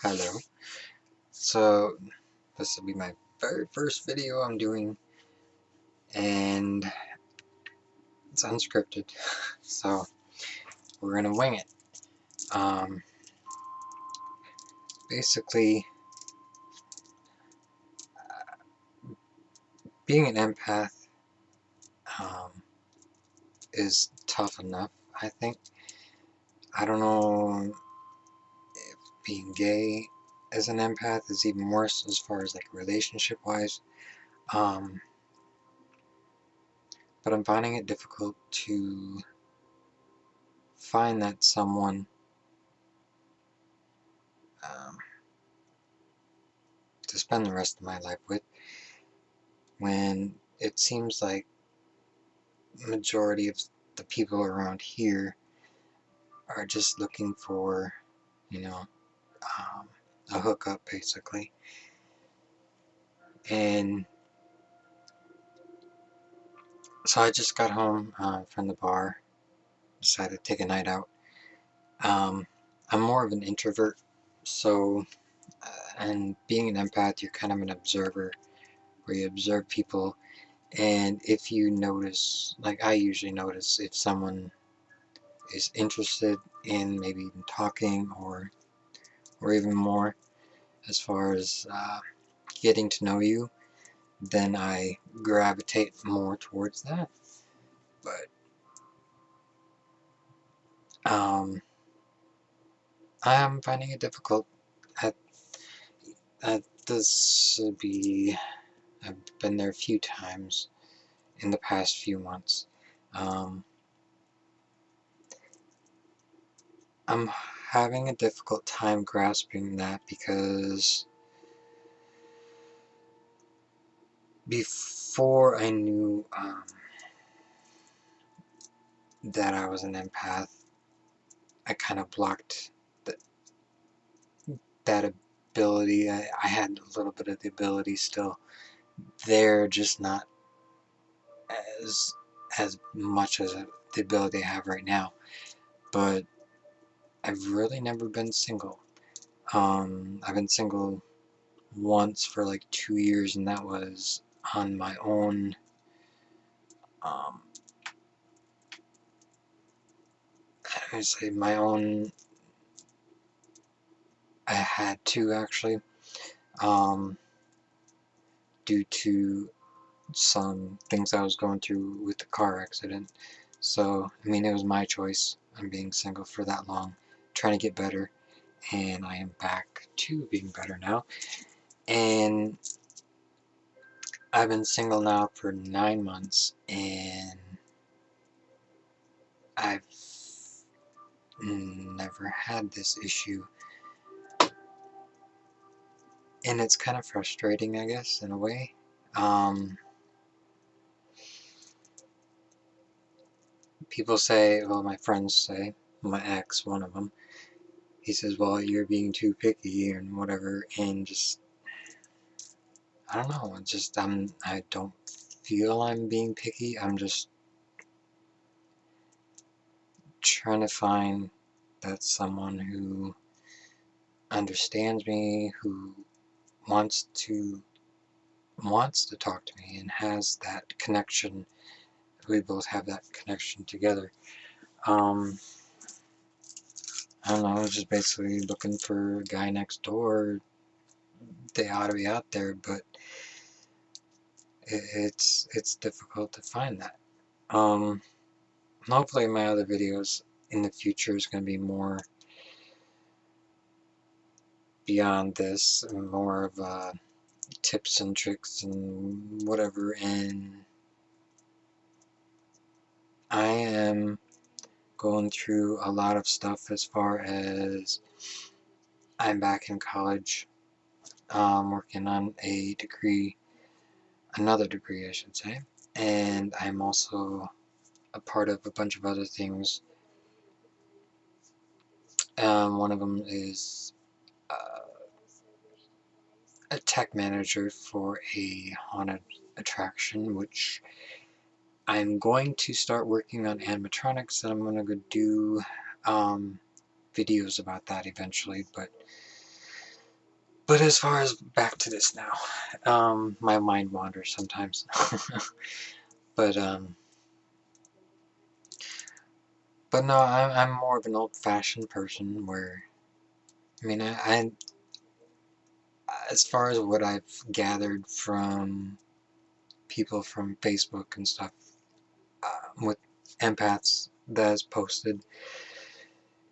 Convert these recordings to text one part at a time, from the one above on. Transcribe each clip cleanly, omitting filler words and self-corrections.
Hello. So this will be my very first video I'm doing, and it's unscripted, so we're gonna wing it. Um, Basically, being an empath is tough enough, I think. I don't know if being gay as an empath is even worse as far as like relationship-wise. Um, but I'm finding it difficult to find that someone um, to spend the rest of my life with, when it seems like the majority of the people around here are just looking for, you know, a hookup basically. And so I just got home from the bar, decided to take a night out. I'm more of an introvert, so, and being an empath, you're kind of an observer, where you observe people, and if you notice, like I usually notice, if someone is interested in maybe even talking or even more as far as getting to know you, then I gravitate more towards that. But I am finding it difficult. At, at this would be, I've been there a few times in the past few months. I'm having a difficult time grasping that because before I knew that I was an empath, I kind of blocked that ability. I had a little bit of the ability still there, just not as much as the ability I have right now. But I've really never been single. I've been single once for like 2 years, and that was on my own. I would say my own. I had to actually, due to some things I was going through with the car accident. So, I mean, it was my choice. I'm being single for that long, trying to get better, and I am back to being better now. And I've been single now for 9 months, and I've never had this issue. And it's kind of frustrating, I guess, in a way. People say, well, my friends say, my ex, one of them, he says, well, you're being too picky and whatever, and just, I don't know, it's just, I don't feel I'm being picky. I'm just trying to find that someone who understands me, who wants to talk to me and has that connection. We both have that connection together. I don't know, just basically looking for a guy next door. They ought to be out there, but it's difficult to find that. Hopefully my other videos in the future is going to be more beyond this, more of tips and tricks and whatever. And I am going through a lot of stuff as far as I'm back in college, working on a degree, another degree I should say, and I'm also a part of a bunch of other things. One of them is a tech manager for a haunted attraction, which I'm going to start working on animatronics, and I'm going to go do videos about that eventually. But But as far as back to this now, my mind wanders sometimes. but um, but no, I'm more of an old-fashioned person where, I mean, as far as what I've gathered from people from Facebook and stuff, with empaths that is posted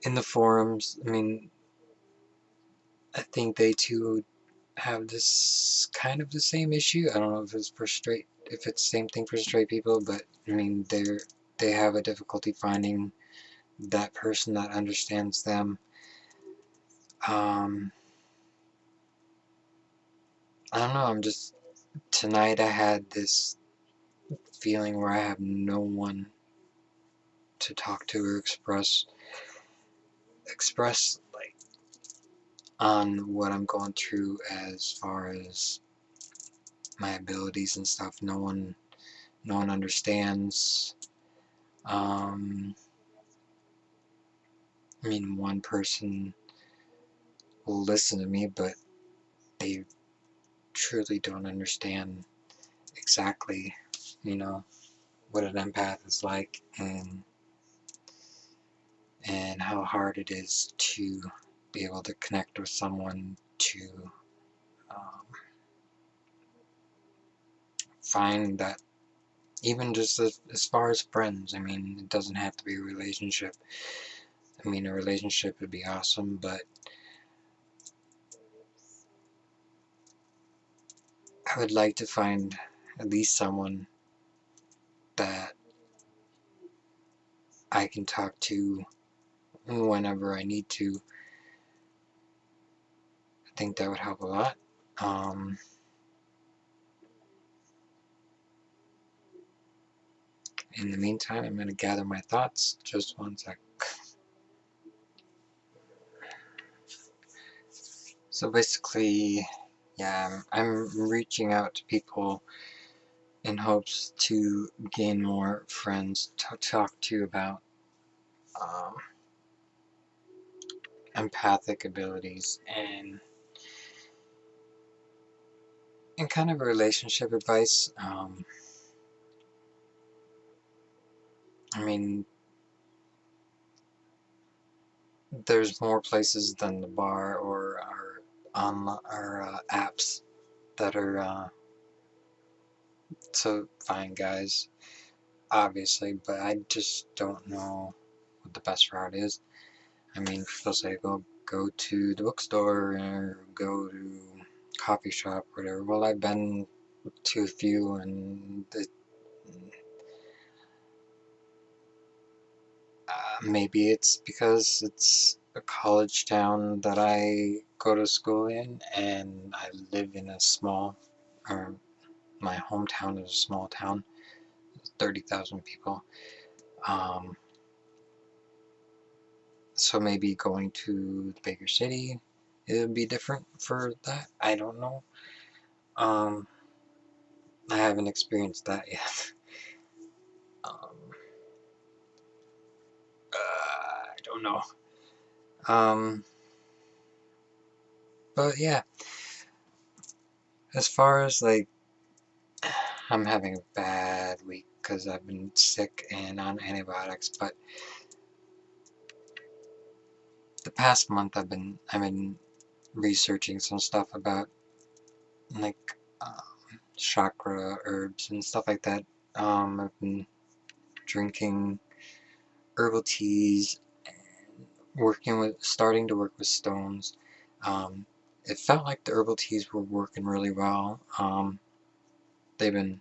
in the forums, I mean, I think they too have this kind of the same issue. I don't know if it's for straight, if it's the same thing for straight people, but I mean, they have a difficulty finding that person that understands them. Um, I don't know. Tonight I had this feeling where I have no one to talk to or express like on what I'm going through as far as my abilities and stuff. No one understands. Um, I mean, one person will listen to me, but they truly don't understand exactly, you know, what an empath is like, and how hard it is to be able to connect with someone, to um, find that, even just as far as friends. I mean, it doesn't have to be a relationship. I mean, a relationship would be awesome, but I would like to find at least someone that I can talk to whenever I need to. I think that would help a lot. Um, in the meantime, I'm going to gather my thoughts. Just one sec. So basically, yeah, I'm reaching out to people in hopes to gain more friends to talk to about um, empathic abilities and kind of relationship advice. I mean, there's more places than the bar or our apps that are to find guys, obviously, but I just don't know what the best route is. I mean, people say go to the bookstore or go to coffee shop, whatever. Well, I've been to a few, and maybe it's because it's a college town that I go to school in, and I live in a small, or my hometown is a small town, 30,000 people. Um, so maybe going to the bigger city, it would be different for that. I don't know. Um, I haven't experienced that yet. Um, I don't know. Um, but yeah, as far as like, I'm having a bad week because I've been sick and on antibiotics, but the past month I've been researching some stuff about like chakra herbs and stuff like that. I've been drinking herbal teas and starting to work with stones. Um, it felt like the herbal teas were working really well. They've been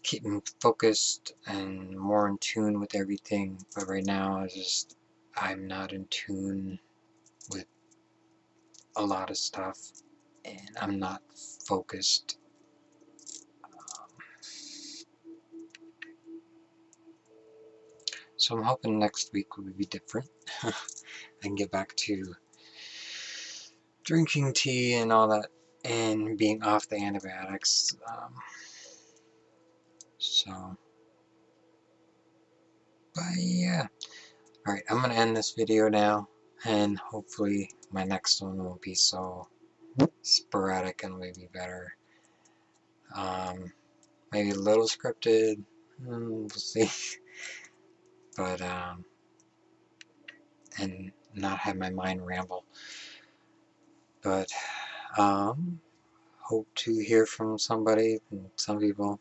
keeping focused and more in tune with everything, but right now I'm not in tune with a lot of stuff, and I'm not focused. So I'm hoping next week will be different. I can get back to drinking tea and all that, and being off the antibiotics. So, but yeah. Alright, I'm gonna end this video now, and hopefully my next one won't be so sporadic and maybe better. Maybe a little scripted. We'll see. But, and not have my mind ramble. But, hope to hear from somebody, some people,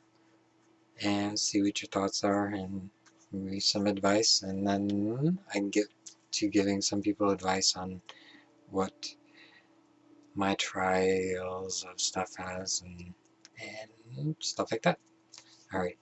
and see what your thoughts are, and maybe some advice, and then I can get to giving some people advice on what my trials of stuff has, and stuff like that. Alright.